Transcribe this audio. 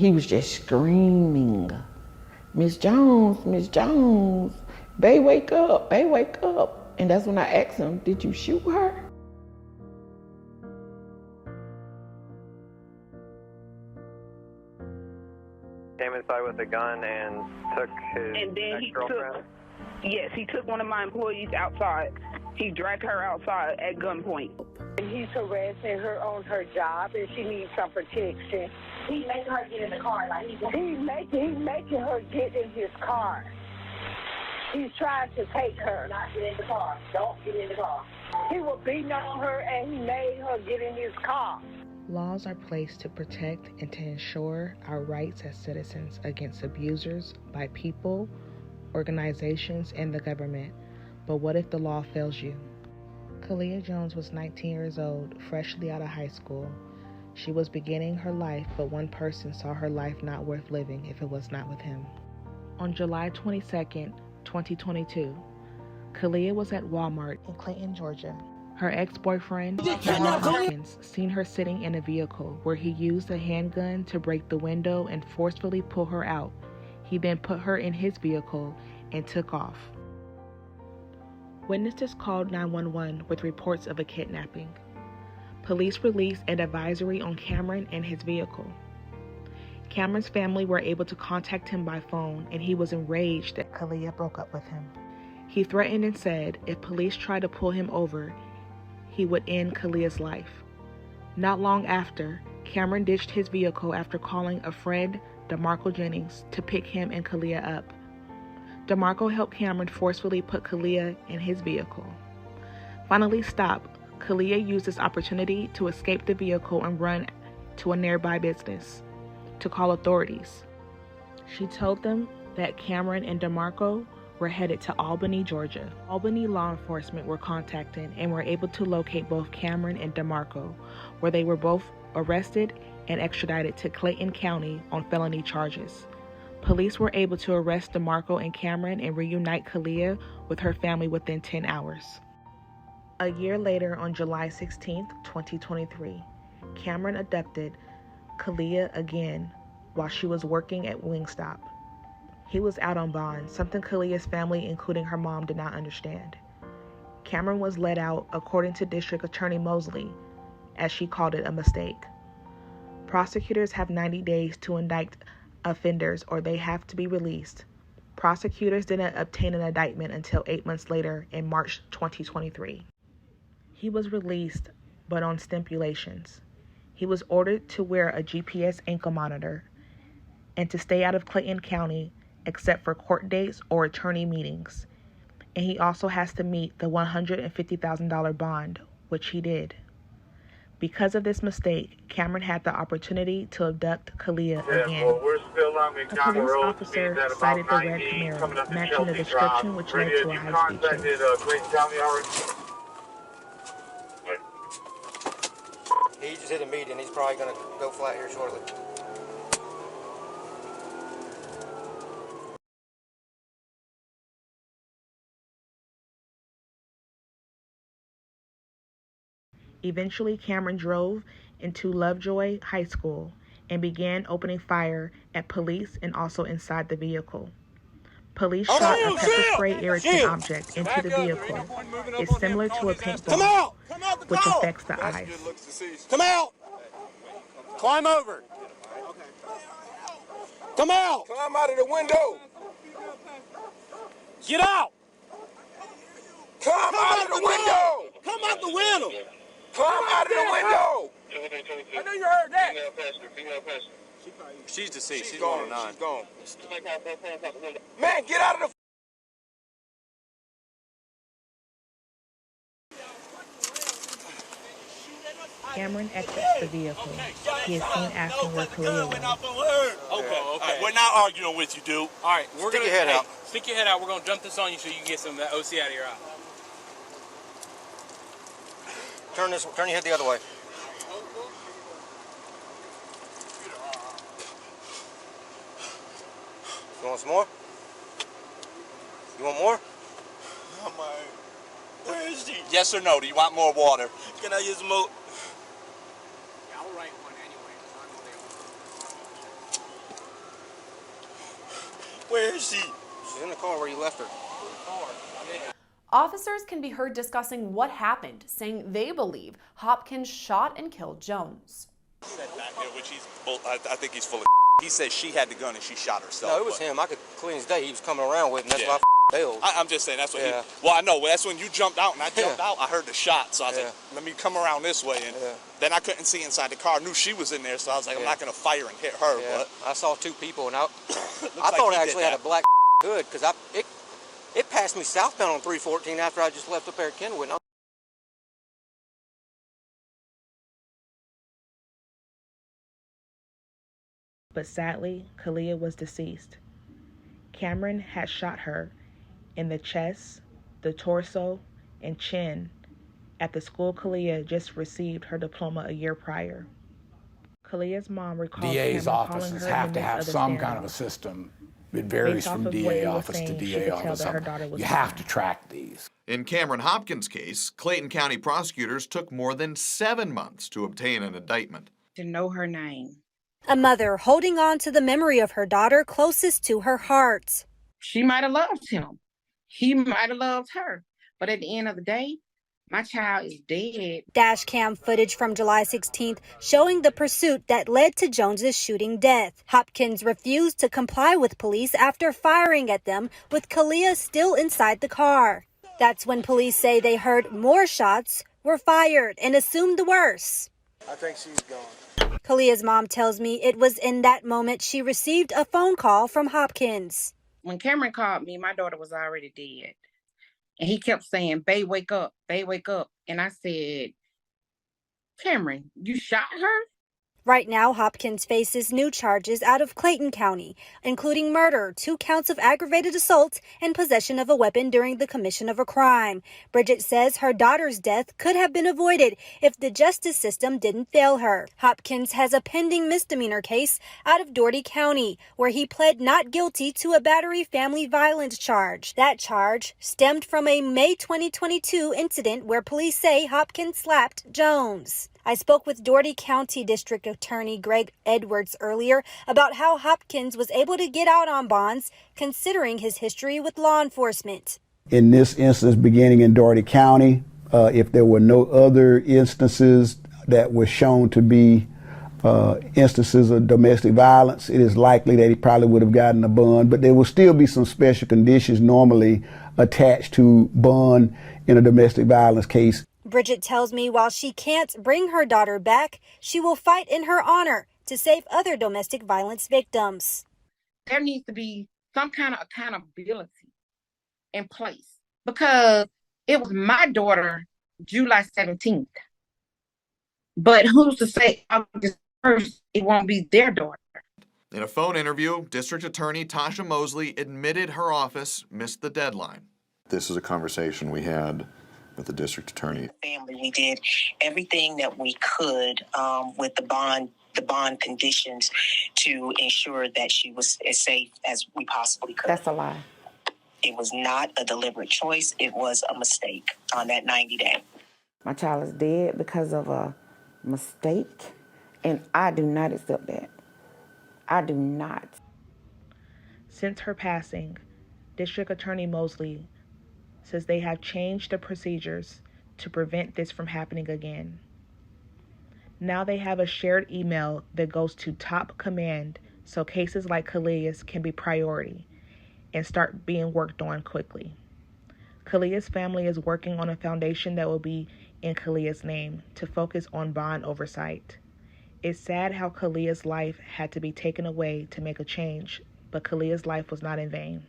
He was just screaming, Miss Jones, babe, wake up, babe, wake up. And that's when I asked him, did you shoot her? Came inside with a gun and took his ex-girlfriend? Yes, he took one of my employees outside. He dragged her outside at gunpoint. He's harassing her on her job, and she needs some protection. He's making her get in the car. He's making her get in his car. He's trying to take her. Not get in the car. Don't get in the car. He was beating on her, and he made her get in his car. Laws are placed to protect and to ensure our rights as citizens against abusers by people, organizations, and the government. But what if the law fails you? Kalia Jones was 19 years old, freshly out of high school. She was beginning her life, but one person saw her life not worth living if it was not with him. On July 22nd, 2022, Kalia was at Walmart in Clayton, Georgia. Her ex-boyfriend, Cameron Hawkins, seen her sitting in a vehicle where he used a handgun to break the window and forcefully pull her out. He then put her in his vehicle and took off. Witnesses called 911 with reports of a kidnapping. Police released an advisory on Cameron and his vehicle. Cameron's family were able to contact him by phone, and he was enraged that Kalia broke up with him. He threatened and said if police tried to pull him over, he would end Kalia's life. Not long after, Cameron ditched his vehicle after calling a friend, DeMarco Jennings, to pick him and Kalia up. DeMarco helped Cameron forcefully put Kalia in his vehicle. Finally stopped, Kalia used this opportunity to escape the vehicle and run to a nearby business to call authorities. She told them that Cameron and DeMarco were headed to Albany, Georgia. Albany law enforcement were contacted and were able to locate both Cameron and DeMarco, where they were both arrested and extradited to Clayton County on felony charges. Police were able to arrest DeMarco and Cameron and reunite Kalia with her family within 10 hours. A year later, on July 16, 2023, Cameron abducted Kalia again while she was working at Wingstop. He was out on bond, something Kalia's family, including her mom, did not understand. Cameron was let out, according to District Attorney Mosley, as she called it a mistake. Prosecutors have 90 days to indict offenders or they have to be released. Prosecutors didn't obtain an indictment until 8 months later in March 2023. He was released, but on stipulations. He was ordered to wear a GPS ankle monitor and to stay out of Clayton County except for court dates or attorney meetings. And he also has to meet the $150,000 bond, which he did. Because of this mistake, Cameron had the opportunity to abduct Kalia again. Well, we're still on A McDonald police Road, officer at about cited the red 90, Camaro, coming up to matching the Chelsea description, Drive. which led Radio, to a you high-speed contacted chase. Clayton County already? He just hit a meeting. He's probably going to go flat here shortly. Eventually, Cameron drove into Lovejoy High School and began opening fire at police and also inside the vehicle. Police shot a pepper spray irritant object into the vehicle. It's similar to a paintball, which affects the eyes. Come out! Climb over! Come out! Climb out of the window! Get out! Come out of the window! Come out the window! Climb out of the window! I know you heard that. She's deceased. She's gone. 109. She's gone. Man, get out of the... Cameron exits the vehicle. He is seen asking where Kalia was. Okay. We're not arguing with you, dude. All right, we're Stick your head out. Stick your head out. We're gonna dump this on you so you can get some of that OC out of your eye. Turn your head the other way. You want some more? You want more? Where is he? Yes or no? Do you want more water? Can I use some more? I'll write one anyway. Where is she? She's in the car where you left her. Officers can be heard discussing what happened, saying they believe Hopkins shot and killed Jones. I think he's full of. He said she had the gun and she shot herself. No, it was him. I could clean as day. He was coming around with it, and that's why I failed. I'm just saying that's what he. Well, I know. That's when you jumped out and I jumped out. I heard the shot, so I was like, let me come around this way. And then I couldn't see inside the car. I knew she was in there, so I was like, I'm not going to fire and hit her. But I saw two people, and I like thought it actually had a black hood because it passed me southbound on 314 after I just left up there at Kenwood. But sadly, Kalia was deceased. Cameron had shot her in the chest, the torso, and chin at the school Kalia just received her diploma a year prior. Kalia's mom recalled DA's Cameron offices calling her have to have some kind of a system. It varies from DA office to DA office. You have to track these. In Cameron Hopkins' case, Clayton County prosecutors took more than 7 months to obtain an indictment. To know her name. A mother holding on to the memory of her daughter closest to her heart. She might have loved him. He might have loved her. But at the end of the day, my child is dead. Dash cam footage from July 16th showing the pursuit that led to Jones's shooting death. Hopkins refused to comply with police after firing at them, with Kalia still inside the car. That's when police say they heard more shots were fired and assumed the worst. I think she's gone. Kalia's mom tells me it was in that moment she received a phone call from Hopkins. When Cameron called me, my daughter was already dead. And he kept saying, "Babe, wake up. Babe, wake up." And I said, "Cameron, you shot her?" Right now, Hopkins faces new charges out of Clayton County, including murder, 2 counts of aggravated assault, and possession of a weapon during the commission of a crime. Bridget says her daughter's death could have been avoided if the justice system didn't fail her. Hopkins has a pending misdemeanor case out of Dougherty County, where he pled not guilty to a battery family violence charge. That charge stemmed from a May 2022 incident where police say Hopkins slapped Jones. I spoke with Dougherty County District Attorney Greg Edwards earlier about how Hopkins was able to get out on bonds considering his history with law enforcement. In this instance, beginning in Dougherty County, if there were no other instances that were shown to be instances of domestic violence, it is likely that he probably would have gotten a bond, but there will still be some special conditions normally attached to bond in a domestic violence case. Bridget tells me while she can't bring her daughter back, she will fight in her honor to save other domestic violence victims. There needs to be some kind of accountability in place because it was my daughter July 17th. But who's to say August 1st it won't be their daughter? In a phone interview, District Attorney Tasha Mosley admitted her office missed the deadline. This is a conversation we had with the district attorney. Family, we did everything that we could with the bond conditions to ensure that she was as safe as we possibly could. That's a lie. It was not a deliberate choice. It was a mistake on that 90-day. My child is dead because of a mistake, and I do not accept that. I do not. Since her passing, District Attorney Mosley says they have changed the procedures to prevent this from happening again. Now they have a shared email that goes to top command so cases like Kalia's can be priority and start being worked on quickly. Kalia's family is working on a foundation that will be in Kalia's name to focus on bond oversight. It's sad how Kalia's life had to be taken away to make a change, but Kalia's life was not in vain.